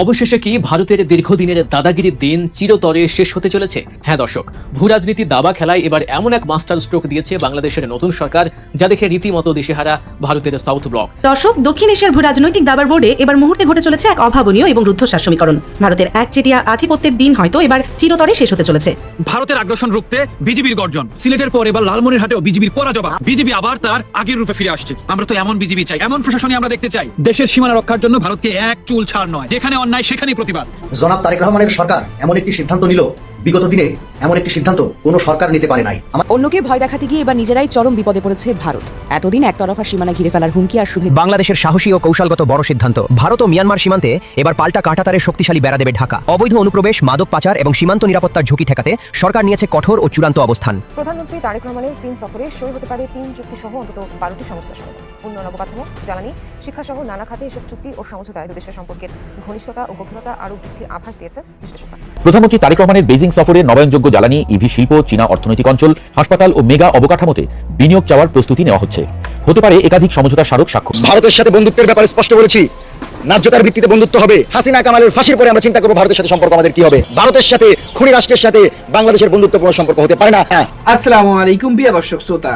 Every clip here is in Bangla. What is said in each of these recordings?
অবশেষে কি ভারতের দীর্ঘদিনের দাদাগিরির দিন চিরতরে শেষ হতে চলেছে? হ্যাঁ দর্শক, ভূরাজনীতি দাবা খেলায় এবার এমন এক মাস্টার স্ট্রোক দিয়েছে বাংলাদেশের নতুন সরকার, যা দেখে রীতিমতো দিশেহারা ভারতের সাউথ ব্লক। দর্শক, দক্ষিণ এশিয়ার ভূরাজনৈতিক দাবার বোর্ডে এবার মুহূর্তে ঘটে চলেছে এক অভাবনীয় এবং রুদ্ধশ্বাস সমীকরণ। ভারতের একচেটিয়া আধিপত্যের দিন হয়তো এবার চিরতরে শেষ হতে চলেছে। ভারতের আগ্রাসন রুখতে বিজেপির গর্জন। সিলেটের পর এবার লালমনিরহাটেও বিজেপির কড়া জবাব। বিজেপি আবার তার আগের রূপে ফিরে আসছে। আমরা তো এমন বিজেপি চাই, এমন প্রশাসনই আমরা দেখতে চাই। দেশের সীমানা রক্ষার জন্য ভারতকে এক চুল ছাড় নয়, যেখানে অন্যায় সেখানেই প্রতিবাদ। জনাব তারেক রহমানের সরকার এমন একটি সিদ্ধান্ত নিল, বিগত দিনে এমন একটি সিদ্ধান্ত কোনো সরকার নিতে পারে নাই। অন্যকে ভয় দেখাতে গিয়ে এবার নিজেরাই চরম বিপদে পড়েছে ভারত। এতদিন একতরফা সীমানা ঘিরে ফেলার হুমকি আর শুভেচ্ছা। বাংলাদেশের সাহসী ও কৌশলগত বড় সিদ্ধান্ত। ভারত ও মিয়ানমার সীমান্তে এবার পাল্টা কাঁটাতারের শক্তিশালী বেড়া দেবে ঢাকা। অবৈধ অনুপ্রবেশ, মাদক পাচার এবং সীমান্ত নিরাপত্তার ঝুঁকি ঠেকাতে সরকার নিয়েছে কঠোর ও চূড়ান্ত অবস্থান। প্রধানমন্ত্রী তারেক রহমানের চীন সফরে সই হতে পারে 3 চুক্তি সহ অন্তত 12টি সমঝোতা সনদ। উন্নয়ন, অবকাঠামো, জ্বালানি, শিক্ষা সহ নানা খাতে এসব চুক্তি ও সমঝোতায় দুদেশের সম্পর্কের ঘনিষ্ঠতা ও গভীরতা আরও বৃদ্ধির আভাস দিয়েছে বিশ্লেষকরা। প্রধানমন্ত্রী তারেক রহমানের বেজিং সফরে নবায়নযোগ্য জ্বালানি, ইভি শিল্প, চীনা অর্থনৈতিক অঞ্চল, হাসপাতাল ও মেগা অবকাঠামোতে বিনিয়োগ চাওয়ার প্রস্তুতি নেওয়া হচ্ছে। হতে পারে একাধিক সমঝোতা স্মারক স্বাক্ষর। ভারতের সাথে বন্ধুত্বের ব্যাপারে স্পষ্ট বলেছি, ন্যায্যতার ভিত্তিতে বন্ধুত্ব হবে। হাসিনা কামালের ফাঁসির পরে আমরা চিন্তা করব ভারতের সাথে সম্পর্ক আমাদের কি হবে। ভারতের সাথে খুনি রাষ্ট্রের সাথে বাংলাদেশের বন্ধুত্বপূর্ণ সম্পর্ক হতে পারে না। আসসালামু আলাইকুম প্রিয় দর্শক শ্রোতা,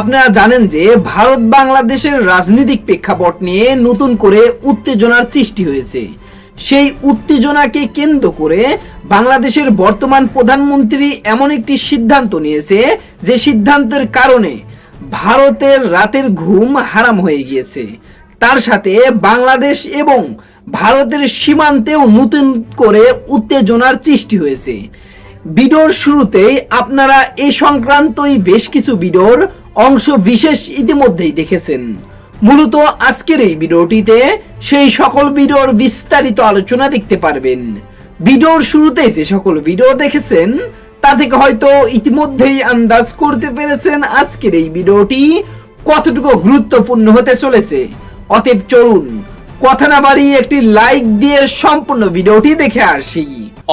আপনারা জানেন যে ভারত বাংলাদেশের রাজনৈতিক প্রেক্ষাপট নিয়ে নতুন করে উত্তেজনার সৃষ্টি হয়েছে। সেই উত্তেজনাকে কেন্দ্র করে বাংলাদেশের বর্তমান প্রধানমন্ত্রী এমন একটি সিদ্ধান্ত নিয়েছে, যে সিদ্ধান্তের কারণে ভারতের রাতের ঘুম হারাম হয়ে গিয়েছে। তার সাথে বাংলাদেশ এবং ভারতের সীমান্তেও নতুন করে উত্তেজনার সৃষ্টি হয়েছে। ভিডিওর শুরুতেই আপনারা এই সংক্রান্তই বেশ কিছু ভিডিওর অংশ বিশেষ ইতিমধ্যেই দেখেছেন। মূলত আজকের এই ভিডিওটিতে সেই সকল ভিডিওর বিস্তারিত আলোচনা দেখতে পারবেন। ভিডিওর শুরুতেই যে সকল ভিডিও দেখেছেন তা থেকে হয়তো ইতিমধ্যেই আন্দাজ করতে পেরেছেন আজকের এই ভিডিওটি কতটুকু গুরুত্বপূর্ণ হতে চলেছে। অতএব চলুন কথা না বাড়িয়ে একটি লাইক দিয়ে সম্পূর্ণ ভিডিওটি দেখে আসি।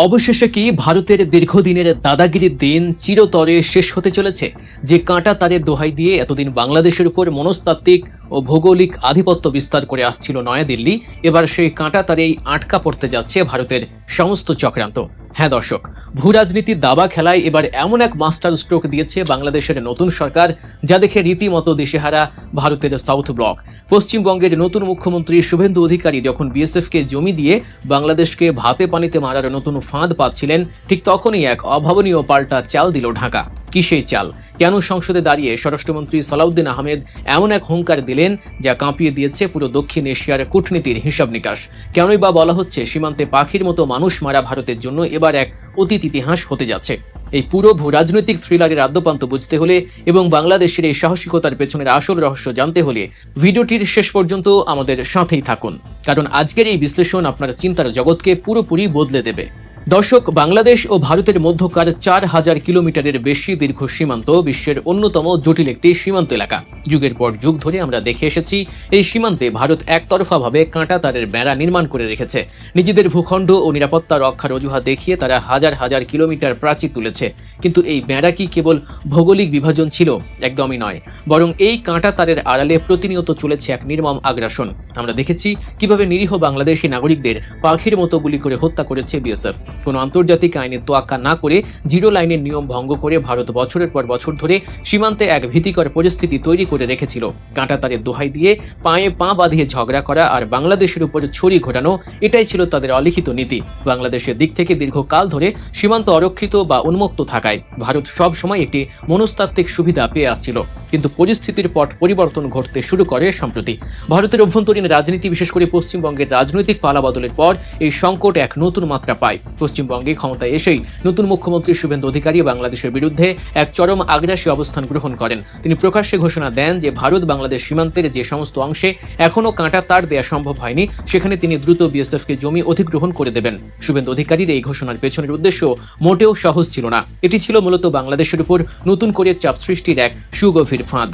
অবশেষে কি ভারতের দীর্ঘদিনের দাদাগিরির দিন চিরতরে শেষ হতে চলেছে? যে কাঁটা তারের দোহাই দিয়ে এতদিন বাংলাদেশের উপর মনস্তাত্ত্বিক ও ভৌগোলিক আধিপত্য বিস্তার করে আসছিল নয়াদিল্লি, এবার সেই কাঁটা তারেই আটকা পড়তে যাচ্ছে ভারতের সমস্ত চক্রান্ত। হ্যাঁ দর্শক, ভূরাজনীতির দাবা খেলায় এবার এমন এক মাস্টার স্ট্রোক দিয়েছে বাংলাদেশের নতুন সরকার, যা দেখে রীতিমতো দিশেহারা ভারতের সাউথ ব্লক। পশ্চিমবঙ্গের নতুন মুখ্যমন্ত্রী শুভেন্দু অধিকারী যখন বিএসএফকে জমি দিয়ে বাংলাদেশকে ভাতে পানিতে মারার নতুন ফাঁদ পাচ্ছিলেন, ঠিক তখনই এক অভাবনীয় পাল্টা চাল দিল ঢাকা। কি সেই চাল? কেন সংসদে দাঁড়িয়ে স্বরাষ্ট্রমন্ত্রী সালাউদ্দিন আহমেদ এমন এক হুঙ্কার দিলেন, যা কাঁপিয়ে দিয়েছে পুরো দক্ষিণ এশিয়ার কূটনীতির হিসাব নিকাশ? কেনই বা বলা হচ্ছে সীমান্তে পাখির মতো মানুষ মারা ভারতের জন্য এবার এক অতীত ইতিহাস হতে যাচ্ছে? এই পুরো ভূরাজনৈতিক থ্রিলারের আদ্যপান্ত বুঝতে হলে এবং বাংলাদেশের এই সাহসিকতার পেছনের আসল রহস্য জানতে হলে ভিডিওটির শেষ পর্যন্ত আমাদের সাথেই থাকুন, কারণ আজকের এই বিশ্লেষণ আপনার চিন্তার জগৎকে পুরোপুরি বদলে দেবে। দর্শক, বাংলাদেশ ও ভারতের মধ্যকার 4000 কিলোমিটারের বেশি দীর্ঘ সীমান্ত বিশ্বের অন্যতম জটিল একটি সীমান্ত এলাকা। যুগের পর যুগ ধরে আমরা দেখে এসেছি এই সীমান্তে ভারত একতরফাভাবে কাঁটা তারের বেড়া নির্মাণ করে রেখেছে। নিজেদের ভূখণ্ড ও নিরাপত্তা রক্ষার অজুহাত দেখিয়ে তারা হাজার হাজার কিলোমিটার প্রাচীর তুলেছে। কিন্তু এই বেড়া কি কেবল ভৌগোলিক বিভাজন ছিল? একদমই নয়, বরং এই কাঁটা তারের আড়ালে প্রতিনিয়ত চলেছে এক নির্মম আগ্রাসন। আমরা দেখেছি কিভাবে নিরীহ বাংলাদেশি নাগরিকদের পাখির মতো গুলি করে হত্যা করেছে বিএসএফ। কোনো আন্তর্জাতিক আইনের তোয়াক্কা না করে জিরো লাইনের নিয়ম ভঙ্গ করে ভারত বছরের পর বছর ধরে সীমান্তে এক ভীতিকর পরিস্থিতি তৈরি করে রেখেছিল। কাঁটা তারের দোহাই দিয়ে পায়ে পা বাঁধিয়ে ঝগড়া করা আর বাংলাদেশের উপরে ছড়ি ঘোরানো, এটাই ছিল তাদের অলিখিত নীতি। বাংলাদেশের দিক থেকে দীর্ঘকাল ধরে সীমান্ত অরক্ষিত বা উন্মুক্ত থাকায় ভারত সব সময় একটি মনস্তাত্ত্বিক সুবিধা পেয়ে আসছিল। কিন্তু পরিস্থিতির পট পরিবর্তন ঘটতে শুরু করে সম্প্রতি। ভারতের অভ্যন্তরীণ রাজনীতি, বিশেষ করে পশ্চিমবঙ্গের রাজনৈতিক পালাবদলের পর এই সংকট এক নতুন মাত্রা পায়। পশ্চিমবঙ্গে ক্ষমতায় এসেই নতুন মুখ্যমন্ত্রী শুভেন্দু অধিকারী বাংলাদেশের বিরুদ্ধে এক চরম আগ্রাসী অবস্থান গ্রহণ করেন। তিনি প্রকাশ্যে ঘোষণা দেন যে ভারত বাংলাদেশ সীমান্তের যে সমস্ত অংশে এখনও কাঁটা তার দেয়া সম্ভব হয়নি, সেখানে তিনি দ্রুত বিএসএফকে জমি অধিগ্রহণ করে দেবেন। শুভেন্দু অধিকারীর এই ঘোষণার পেছনের উদ্দেশ্য মোটেও সহজ ছিল না। এটি ছিল মূলত বাংলাদেশের উপর নতুন করে চাপ সৃষ্টির এক সুগভীর ফাঁদ।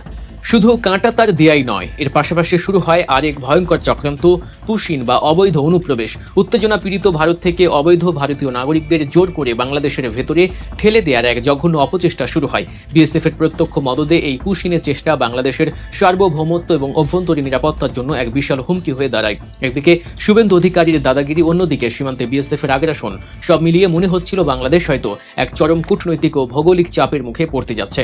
শুধু কাঁটা তার দেয়াই নয়, এর পাশাপাশি শুরু হয় আরেক ভয়ঙ্কর চক্রান্ত, পুশিন বা অবৈধ অনুপ্রবেশ। উত্তেজনা পীড়িত ভারত থেকে অবৈধ ভারতীয় নাগরিকদের জোর করে বাংলাদেশের ভেতরে ঠেলে দেওয়ার এক জঘন্য অপচেষ্টা শুরু হয়। বিএসএফ এর প্রত্যক্ষ মদদে এই পুশিনের চেষ্টা বাংলাদেশের সার্বভৌমত্ব এবং অভ্যন্তরীণ নিরাপত্তার জন্য এক বিশাল হুমকি হয়ে দাঁড়ায়। একদিকে শুভেন্দু অধিকারীর দাদাগিরি, অন্যদিকে সীমান্তে বিএসএফ এর আগ্রাসন। সব মিলিয়ে মনে হচ্ছিল বাংলাদেশ হয়তো এক চরম কূটনৈতিক ও ভৌগোলিক চাপের মুখে পড়তে যাচ্ছে।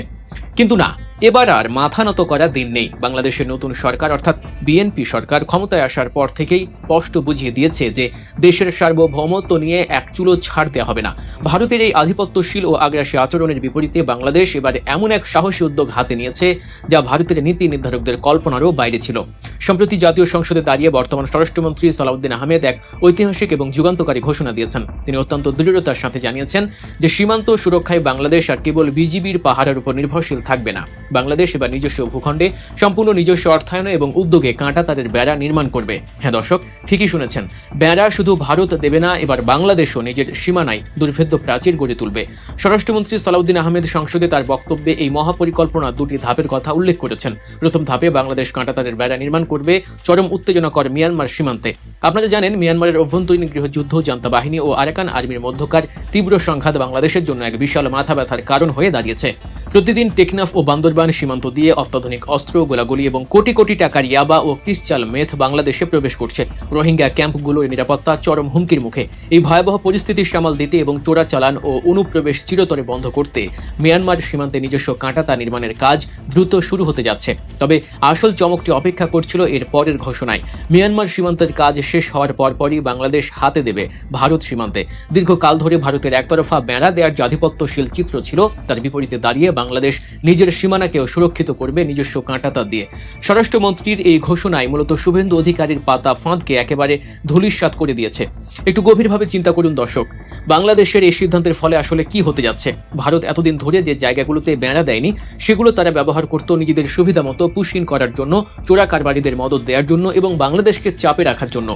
কিন্তু না, এবার আর মাথা নত করার দিন নেই। বাংলাদেশের নতুন সরকার অর্থাৎ বিএনপি সরকার ক্ষমতায় আসার পর থেকেই স্পষ্ট বুঝিয়ে দিয়েছে যে দেশের সার্বভৌমত্ব নিয়ে এক চুলো ছাড় দেওয়া হবে না। ভারতের এই আধিপত্যশীল ও আগ্রাসী আচরণের বিপরীতে বাংলাদেশ এবার এমন এক সাহসী উদ্যোগ হাতে নিয়েছে যা ভারতের নীতি নির্ধারকদের কল্পনারও বাইরে ছিল। সম্প্রতি জাতীয় সংসদে দাঁড়িয়ে বর্তমান স্বরাষ্ট্রমন্ত্রী সালাউদ্দিন আহমেদ এক ঐতিহাসিক এবং যুগান্তকারী ঘোষণা দিয়েছেন। তিনি অত্যন্ত দৃঢ়তার সাথে জানিয়েছেন যে সীমান্ত সুরক্ষায় বাংলাদেশ আর কেবল বিজিবির পাহাড়ের উপর নির্ভরশীল থাকবে না। বাংলাদেশ এবার নিজস্ব ভূখণ্ডে সম্পূর্ণ নিজস্ব অর্থায়নে এবং উদ্যোগে কাঁটা তারের বেড়া নির্মাণ করবে। হ্যাঁ দর্শক, ঠিকই শুনেছেন, বেড়া শুধু ভারত দেবে না, এবার বাংলাদেশও নিজের সীমানায় দুর্ভেদ্য প্রাচীর গড়ে তুলবে। স্বরাষ্ট্রমন্ত্রী সালাউদ্দিন আহমেদ সংসদে তার বক্তব্যে এই মহাপরিকল্পনা দুটি ধাপের কথা উল্লেখ করেছেন। প্রথম ধাপে বাংলাদেশ কাঁটা তারের বেড়া নির্মাণ করবে চরম উত্তেজনাকর মিয়ানমার সীমান্তে। আপনারা জানেন, মিয়ানমারের অভ্যন্তরীণ গৃহযুদ্ধ, জান্তা বাহিনী ও আরাকান আর্মির মধ্যকার তীব্র সংঘাত বাংলাদেশের জন্য এক বিশাল মাথা ব্যথার কারণ হয়ে দাঁড়িয়েছে। প্রতিদিন টেকনাফ ও বান্দরবান সীমান্ত দিয়ে অত্যাধুনিক অস্ত্র, গোলাগুলি এবং কোটি কোটি টাকার ইয়াবা ও ক্রিস্টাল মেথ বাংলাদেশে প্রবেশ করছে। রোহিঙ্গা ক্যাম্পগুলোর নিরাপত্তা চরম হুমকির মুখে। এই ভয়াবহ পরিস্থিতি সামাল দিতে এবং চোরাচালান ও অনুপ্রবেশ চিরতরে বন্ধ করতে মিয়ানমার সীমান্তে নিজস্ব কাঁটাতার নির্মাণের কাজ দ্রুত শুরু হতে যাচ্ছে। তবে আসল চমকটি অপেক্ষা করছিল এর পরের ঘোষণায়। মিয়ানমার সীমান্তের কাজ শেষ হওয়ার পরপরই বাংলাদেশ হাতে দেবে ভারত সীমান্তে। দীর্ঘকাল ধরে ভারতের একতরফা বেড়া দেওয়ার যে আধিপত্যশীল চিত্র ছিল, তার বিপরীতে দাঁড়িয়ে বাংলাদেশ নিজের সীমানাকেও সুরক্ষিত করবে নিজস্ব কাঁটাতার দিয়ে। স্বরাষ্ট্রমন্ত্রীর এই ঘোষণায় মূলত শুভেন্দু অধিকারীর পাতা ফাঁদকে একেবারে ধূলিসাৎ করে দিয়েছে। একটু গভীরভাবে চিন্তা করুন দর্শক, বাংলাদেশের এই সিদ্ধান্তের ফলে আসলে কি হতে যাচ্ছে। ভারত এতদিন ধরে যে জায়গাগুলোতে বেড়া দেয়নি, সেগুলো তারা ব্যবহার করত নিজেদের সুবিধা মতো পুশিন করার জন্য, চোরা কারবারিদের মদদ দেওয়ার জন্য এবং বাংলাদেশকে চাপে রাখার জন্য।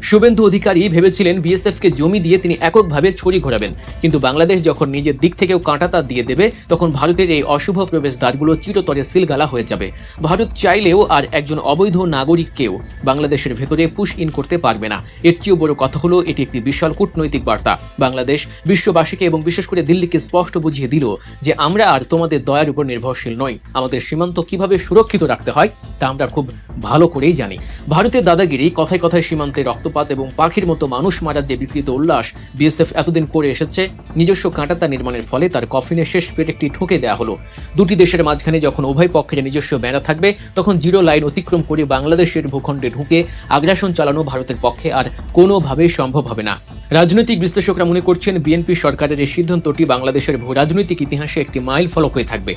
শুভেন্দু অধিকারী ভেবেছিলেন বিএসএফকে জমি দিয়ে তিনি এককভাবে ছড়ি ঘোরাবেন, কিন্তু বাংলাদেশ যখন নিজের দিক থেকেও কাঁটাতার দিয়ে দেবে, তখন ভারতের এই অশুভ প্রবেশদ্বারগুলো চিরতরে সিলগালা হয়ে যাবে। ভারত চাইলেও আর একজন অবৈধ নাগরিককেও বাংলাদেশের ভেতরে পুশ ইন করতে পারবে না। এর চেয়েও বড় কথা হলো, এটি একটি বিশাল কূটনৈতিক বার্তা। বাংলাদেশ বিশ্ববাসীকে এবং বিশেষ করে দিল্লিকে স্পষ্ট বুঝিয়ে দিল যে আমরা আর তোমাদের দয়ার উপর নির্ভরশীল নই। আমাদের সীমান্ত কিভাবে সুরক্ষিত রাখতে হয় তা আমরা খুব ভালো করেই জানি। ভারতের দাদাগিরি, কথায় কথায় সীমান্তে রক্তপাত এবং পাখির মতো মানুষ মারার যে বিকৃত উল্লাস বিএসএফ এতদিন করে এসেছে, নিজস্ব কাঁটাতার নির্মাণের ফলে তার কফিনে শেষ পেরেকটি ঠুকে দেওয়া হলো। দুটি দেশের মাঝখানে যখন উভয় পক্ষের নিজস্ব বেড়া থাকবে, তখন জিরো লাইন অতিক্রম করে বাংলাদেশের ভূখণ্ডে ঢুকে আগ্রাসন চালানো ভারতের পক্ষে আর কোনোভাবেই সম্ভব হবে না। রাজনৈতিক বিশ্লেষকরা মনে করছেন, বিএনপি সরকারের এই সিদ্ধান্তটি বাংলাদেশের ভূ রাজনৈতিক ইতিহাসে একটি মাইল ফলক হয়ে থাকবে।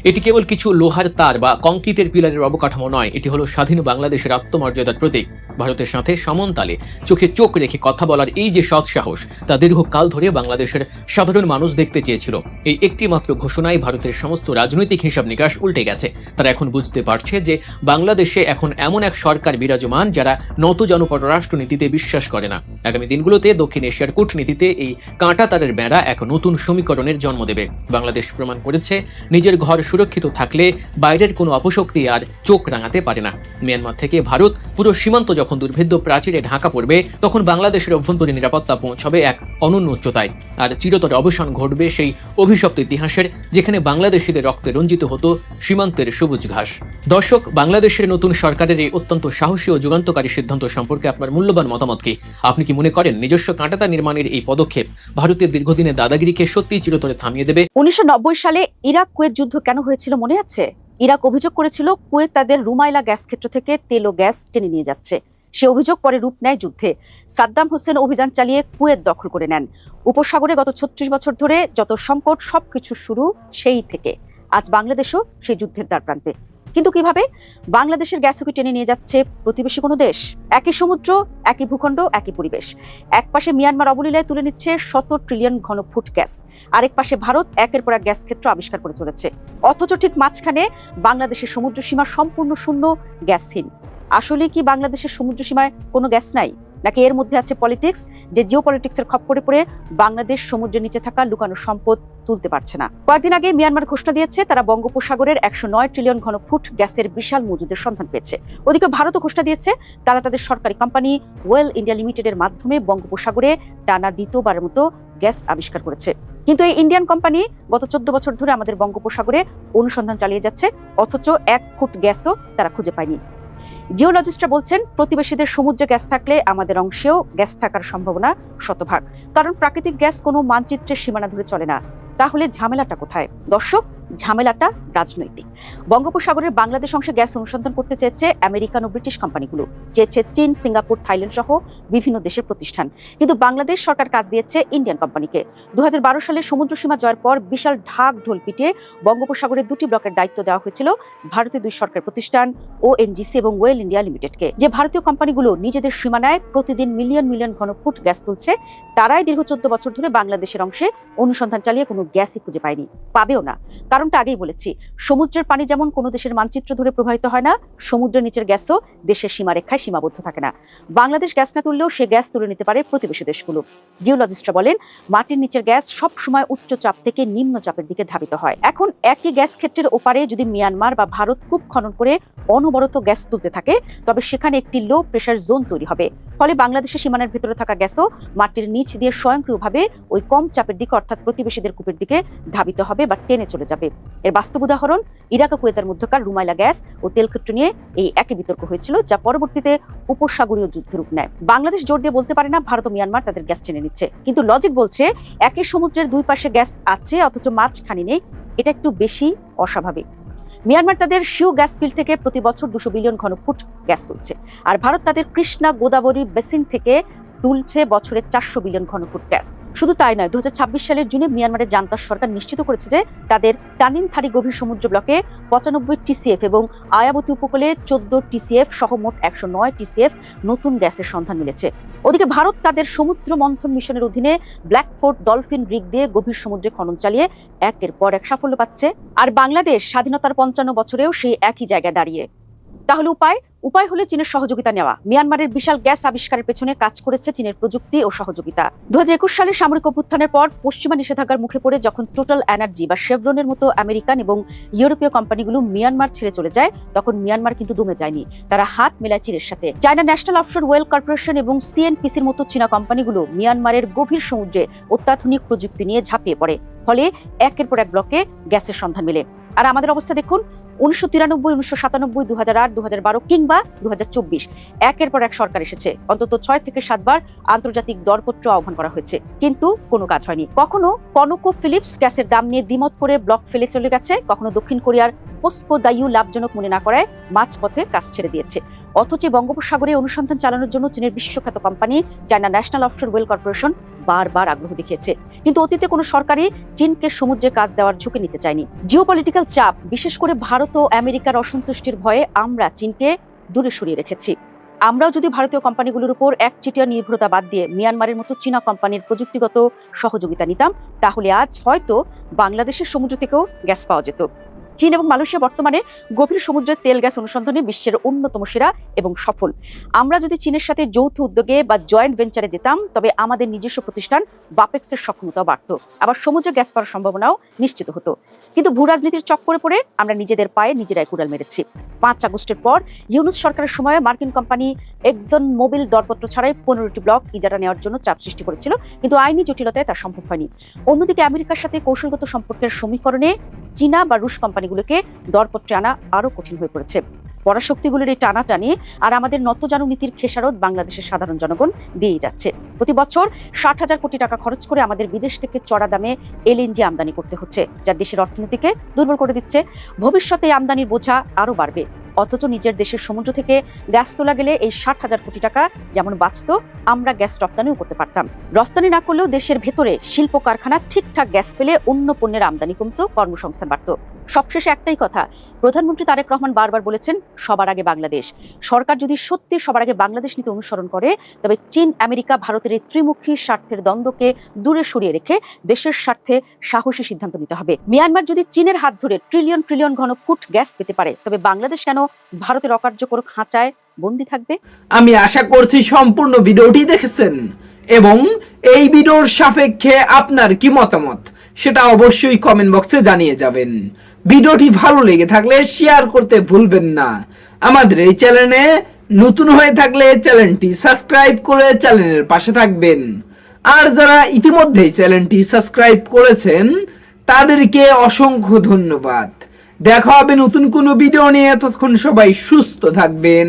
এটি কেবল কিছু লোহার তার বা কংক্রিটের পিলারের অবকাঠামো নয়, এটি হলো স্বাধীন বাংলাদেশের আত্মমর্যাদার প্রতীক। ভারতের সাথে সমন্তালে চোখে চোখ রেখে কথা বলার এই যে সৎসাহস, তা দীর্ঘকাল ধরে বাংলাদেশের সাধারণ মানুষ দেখতে চেয়েছিল। এই একটি মাত্র ঘোষণায় ভারতের সমস্ত রাজনৈতিক হিসাব নিকাশ উল্টে গেছে। তারা এখন বুঝতে পারছে যে বাংলাদেশে এখন এমন এক সরকার বিরাজমান যারা নতজন পররাষ্ট্রনীতিতে বিশ্বাস করে না। আগামী দিনগুলোতে দক্ষিণ এশিয়ার কূটনীতিতে এই কাঁটাতারের বেড়া এক নতুন সমীকরণের জন্ম দেবে। বাংলাদেশ প্রমাণ করেছে, নিজের ঘর সুরক্ষিত থাকলে বাইরের কোনো অপশক্তি আর চোখ রাঙাতে পারে না। মিয়ানমার থেকে ভারত পুরো সীমান্ত যখন দুর্ভেদ্য প্রাচীরে ঢাকা পড়বে, তখন বাংলাদেশের অভ্যন্তরীণ নিরাপত্তা পৌঁছাবে এক অনন্য উচ্চতায়। আর চিরতরে অবসান ঘটবে সেই অভিশপ্ত ইতিহাসের, যেখানে বাংলাদেশিদের রক্তে রঞ্জিত হতো সীমান্তের সবুজ ঘাস। দর্শক, বাংলাদেশের নতুন সরকারের এই অত্যন্ত সাহসী ও যুগান্তকারী সিদ্ধান্ত সম্পর্কে আপনার মূল্যবান মতামত কি? আপনি কি মনে করেন নিজস্ব কাঁটাতার নির্মাণের এই পদক্ষেপ ভারতের দীর্ঘদিনের দাদাগিরিকে সত্যিই চিরতরে থামিয়ে দেবে? 1990 সালে ইরাক কুয়েত যুদ্ধ কেন হয়েছিল মনে আছে? ইরাক অভিযোগ করেছিল কুয়েত তাদের রুমাইলা গ্যাস ক্ষেত্র থেকে তেল ও গ্যাস টেনে নিয়ে যাচ্ছে। সে অভিযোগ পরে রূপ নেয় যুদ্ধে। সাদ্দাম হোসেন অভিযান চালিয়ে কুয়েত দখল করে নেন। উপসাগরে গত 36 বছর ধরে যত সংকট, সবকিছু শুরু সেই থেকে। আজ বাংলাদেশও সেই যুদ্ধের দ্বারপ্রান্তে। কিন্তু কিভাবে? বাংলাদেশের গ্যাসকে টেনে নিয়ে যাচ্ছে প্রতিবেশী কোনো দেশ। একই সমুদ্র, একই ভূখণ্ড, একই পরিবেশ। এক পাশে মিয়ানমার অবলীলায় তুলে নিচ্ছে 100 ট্রিলিয়ন ঘনফুট গ্যাস, আরেক পাশে ভারত একের পর এক গ্যাস ক্ষেত্র আবিষ্কার করে চলেছে। অথচ ঠিক মাঝখানে বাংলাদেশের সমুদ্র সীমা সম্পূর্ণ শূন্য, গ্যাসহীন। আসলে কি বাংলাদেশের সমুদ্র সীমায় কোনো গ্যাস নাই, নাকি এর মধ্যে আছে পলিটিক্স, যে জিও পলিটিক্সের খপ্পরে পড়ে বাংলাদেশ সমুদ্রের নিচে থাকা লুকানো সম্পদ তুলতে পারছে না। কয়েকদিন আগে মিয়ানমার ঘোষণা দিয়েছে তারা বঙ্গোপসাগরের 109 ট্রিলিয়ন ঘনফুট গ্যাসের বিশাল মজুদের সন্ধান পেয়েছে। ওদিকে ভারতও ঘোষণা দিয়েছে তারা তাদের সরকারি কোম্পানি ওয়েল ইন্ডিয়া লিমিটেডের মাধ্যমে বঙ্গোপসাগরে টানা দ্বিতীয়বারের মতো গ্যাস আবিষ্কার করেছে। কিন্তু এই ইন্ডিয়ান কোম্পানি গত 14 বছর ধরে আমাদের বঙ্গোপসাগরে অনুসন্ধান চালিয়ে যাচ্ছে, অথচ 1 ফুট গ্যাসও তারা খুঁজে পায়নি। জিওলজিস্টরা বলছেন প্রতিবেশীদের সমুদ্রে গ্যাস থাকলে আমাদের অংশেও গ্যাস থাকার সম্ভাবনা শতভাগ, কারণ প্রাকৃতিক গ্যাস কোনো মানচিত্রের সীমানা ধরে চলে না। তাহলে ঝামেলাটা কোথায়? দর্শক, ঝামেলাটা রাজনৈতিক। বঙ্গোপসাগরের বাংলাদেশ অংশে গ্যাস অনুসন্ধান করতে চেয়েছে আমেরিকান ও ব্রিটিশ কোম্পানিগুলো, চেয়েছে চীন, সিঙ্গাপুর, থাইল্যান্ড সহ বিভিন্ন দেশের প্রতিষ্ঠান। কিন্তু বাংলাদেশ সরকার কাজ দিয়েছে ইন্ডিয়ান কোম্পানিকে। 2012 সালে সমুদ্র সীমা জয়ের পর বিশাল ঢাক ঢোল পিটিয়ে বঙ্গোপসাগরের 2টি ব্লকের দায়িত্ব দেওয়া হয়েছিল ভারতীয় 2 সরকারি প্রতিষ্ঠান ওএনজিসি এবং ওয়েল ইন্ডিয়া লিমিটেডকে। যে ভারতীয় কোম্পানিগুলো নিজেদের সীমানায় প্রতিদিন মিলিয়ন মিলিয়ন ঘনফুট গ্যাস তুলছে, তারাই দীর্ঘ 14 বছর ধরে বাংলাদেশের অংশে অনুসন্ধান চালিয়ে কোনো গ্যাসই খুঁজে পায়নি, পাবেও না। কারণটা আগেই বলেছি, সমুদ্রের পানি যেমন কোনো দেশের মানচিত্র ধরে প্রবাহিত হয় না, সমুদ্রের নিচের গ্যাসও দেশের সীমারেখায় সীমাবদ্ধ থাকে না। বাংলাদেশ গ্যাস না তুললেও সে গ্যাস তুলে নিতে পারে প্রতিবেশী দেশগুলো। জিওলজিস্টরা বলেন মাটির নিচের গ্যাস সব সময় উচ্চ চাপ থেকে নিম্ন চাপের দিকে ধাবিত হয়। এখন একই গ্যাস ক্ষেত্রের ওপারে যদি মিয়ানমার বা ভারত কূপ খনন করে অনবরত গ্যাস তুলতে থাকে, তবে সেখানে একটি লো প্রেসার জোন তৈরি হবে। ফলে বাংলাদেশের সীমানার ভেতরে থাকা গ্যাসও মাটির নিচ দিয়ে স্বয়ংক্রিয়ভাবে ওই কম চাপের দিকে অর্থাৎ প্রতিবেশীদের কূপের দিকে ধাবিত হবে বা টেনে চলে যাবে। এর বাস্তব উদাহরণ ইরাক ও কুয়েতের মধ্যকার রুমাইলা গ্যাস ও তেল ক্ষেত্র নিয়ে এই একই বিতর্ক হয়েছিল, যা পরবর্তীতে উপসাগরীয় যুদ্ধের রূপ নেয়। বাংলাদেশ জোর দিয়ে বলতে পারে না ভারত ও মিয়ানমার তাদের গ্যাস টেনে নিচ্ছে, কিন্তু লজিক বলছে একই সমুদ্রের 2 পাশে গ্যাস আছে অথচ মাঝখানে নেই, এটা একটু বেশি অস্বাভাবিক। মিয়ানমার তাদের শিউ গ্যাস ফিল্ড থেকে প্রতি বছর 200 বিলিয়ন ঘনফুট গ্যাস তুলছে, আর ভারত তাদের কৃষ্ণা গোদাবরী বেসিন থেকে তুলছে বছরে 400 বিলিয়ন ঘনফুট গ্যাস। শুধু তাই নয়, 2026 সালের জুনে মিয়ানমারের জান্তার সরকার নিশ্চিত করেছে যে তাদের তানিমথারি গভীর সমুদ্র ব্লকে 95 টিসিএফ এবং আয়াবতী উপকূলে 14 টিসিএফ সহ মোট 109 টিসিএফ নতুন গ্যাসের সন্ধান মিলেছে। ওদিকে ভারত তাদের সমুদ্র মন্থন মিশনের অধীনে ব্ল্যাক ফোর্ট ডলফিন রিগ দিয়ে গভীর সমুদ্রে খনন চালিয়ে একের পর এক সাফল্য পাচ্ছে, আর বাংলাদেশ স্বাধীনতার 55 বছরেও সেই একই জায়গায় দাঁড়িয়ে। তাহলে উপায় হলো চীনের সহযোগিতা নেওয়া। মিয়ানমারের বিশাল গ্যাস আবিষ্কারের পেছনে কাজ করেছে চীনের প্রযুক্তি ও সহযোগিতা। 2021 সালের সামরিক অভ্যুত্থানের পর পশ্চিমা নিষেধাজ্ঞার মুখে পড়ে যখন টোটাল এনার্জি বা শেভরনের মতো আমেরিকান এবং ইউরোপীয় কোম্পানিগুলো মিয়ানমার ছেড়ে চলে যায়, তখন মিয়ানমার কিন্তু দমে যায়নি। তারা হাত মেলায় চীনের সাথে। China national offshore well corporation এবং সিএনপিসির মতো চীনা কোম্পানিগুলো মিয়ানমারের গভীর সমুদ্রে অত্যাধুনিক প্রযুক্তি নিয়ে ঝাঁপিয়ে পড়ে, ফলে একের পর এক ব্লকে গ্যাসের সন্ধান মেলে। আর আমাদের অবস্থা দেখুন, 1993, 1997, 2008, 2012 কিংবা 2024 একের পর এক সরকার এসেছে, অন্তত 6 থেকে 7 বার আন্তর্জাতিক দরপত্র আহ্বান করা হয়েছে, কিন্তু কোনো কাজ হয়নি। কখনো কনকো ফিলিপস গ্যাসের দাম নিয়ে দ্বিমত করে ব্লক ফেলে চলে গেছে, কখনো দক্ষিণ কোরিয়ার পোস্কো দাইউ লাভজনক মনে না করায় মাঝপথে কাজ ছেড়ে দিয়েছে। অথচ বঙ্গোপসাগরে অনুসন্ধান চালানোর জন্য চীনের বিশ্বখ্যাত company China national offshore well corporation বারবার আগ্রহ দেখিয়েছে, কিন্তু অতীতে কোনো সরকারই চীনকে সমুদ্রে কাজ দেওয়ার ঝুঁকি নিতে চায়নি। জিওপলিটিক্যাল চাপ, বিশেষ করে ভারত ও আমেরিকার অসন্তুষ্টির ভয়ে আমরা চীনকে দূরে সরিয়ে রেখেছি। আমরাও যদি ভারতীয় কোম্পানিগুলোর উপর একচেটিয়া নির্ভরতা বাদ দিয়ে মিয়ানমারের মতো চীনা কোম্পানির প্রযুক্তিগত সহযোগিতা নিতাম, তাহলে আজ হয়তো বাংলাদেশের সমুদ্র থেকেও গ্যাস পাওয়া যেত। চীন এবং মালয়েশিয়া বর্তমানে গভীর সমুদ্রের তেল গ্যাস অনুসন্ধানে বিশ্বের অন্যতম সেরা এবং সফল। আমরা যদি চীনের সাথে যৌথ উদ্যোগে বা জয়েন্ট ভেঞ্চারে যেতাম, তবে আমাদের নিজস্ব প্রতিষ্ঠান বাপেক্সের সক্ষমতাও বাড়ত, আবার সমুদ্রে গ্যাস পাওয়ার সম্ভাবনাও নিশ্চিত হতো। কিন্তু ভূ রাজনীতির চক্করে পড়ে আমরা নিজেদের পায়ে নিজেরাই কুড়াল মেরেছি। 5 আগস্টের পর ইউনুস সরকারের সময় মার্কিন কোম্পানি এক্সন মোবিল দরপত্র ছাড়াই 15টি ব্লক ইজারা নেওয়ার জন্য চাপ সৃষ্টি করেছিল, কিন্তু আইনি জটিলতায় তা সম্ভব হয়নি। অন্যদিকে আমেরিকার সাথে কৌশলগত সম্পর্কের সমীকরণে চীনা বা রুশ কোম্পানিগুলোকে দরপত্রে আনা আরো কঠিন হয়ে পড়েছে। পরাশক্তিগুলোর এই টানাটানি আর আমাদের নতজানু নীতির খেসারত বাংলাদেশের সাধারণ জনগণ দিয়েই যাচ্ছে। প্রতি বছর 60,000 কোটি টাকা খরচ করে আমাদের বিদেশ থেকে চড়া দামে এলএনজি আমদানি করতে হচ্ছে, যা দেশের অর্থনীতিকে দুর্বল করে দিচ্ছে। ভবিষ্যতে এই আমদানির বোঝা আরো বাড়বে, অথচ নিজের দেশের সমুদ্র থেকে গ্যাস তোলা গেলে এই 60,000 কোটি টাকা যেমন বাঁচত, আমরা গ্যাস রপ্তানিও করতে পারতাম। রপ্তানি না করলেও দেশের ভেতরে শিল্প কারখানা ঠিকঠাক গ্যাস পেলে অন্য পণ্যের আমদানি কমত, কর্মসংস্থান বাড়ত। সবশেষে একটাই কথা, প্রধানমন্ত্রী তারেক রহমান বারবার বলেছেন সবার আগে বাংলাদেশ। সরকার যদি সত্যি সবার আগে বাংলাদেশ নীতি অনুসরণ করে, তবে চীন, আমেরিকা, ভারতের এই ত্রিমুখী স্বার্থের দ্বন্দ্বকে দূরে সরিয়ে রেখে দেশের স্বার্থে সাহসী সিদ্ধান্ত নিতে হবে। মিয়ানমার যদি চীনের হাত ধরে ট্রিলিয়ন ট্রিলিয়ন ঘন ফুট গ্যাস পেতে পারে, তবে বাংলাদেশ কেন ভারতের অকার্যকর খাঁচায় বন্দী থাকবে? আমি আশা করছি সম্পূর্ণ ভিডিওটি দেখেছেন এবং এই ভিডিওর সাপেক্ষে আপনার কি মতামত সেটা অবশ্যই কমেন্ট বক্সে জানিয়ে যাবেন। ভিডিওটি ভালো লেগে থাকলে শেয়ার করতে ভুলবেন না। আমাদের এই চ্যানেলে নতুন হয়ে থাকলে চ্যানেলটি সাবস্ক্রাইব করে চ্যানেলের পাশে থাকবেন। আর যারা ইতিমধ্যে চ্যানেলটি সাবস্ক্রাইব করেছেন তাদেরকে অসংখ্য ধন্যবাদ। দেখা হবে নতুন কোনো ভিডিও নিয়ে। ততক্ষণ সবাই সুস্থ থাকবেন।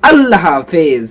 আল্লাহ হাফেজ।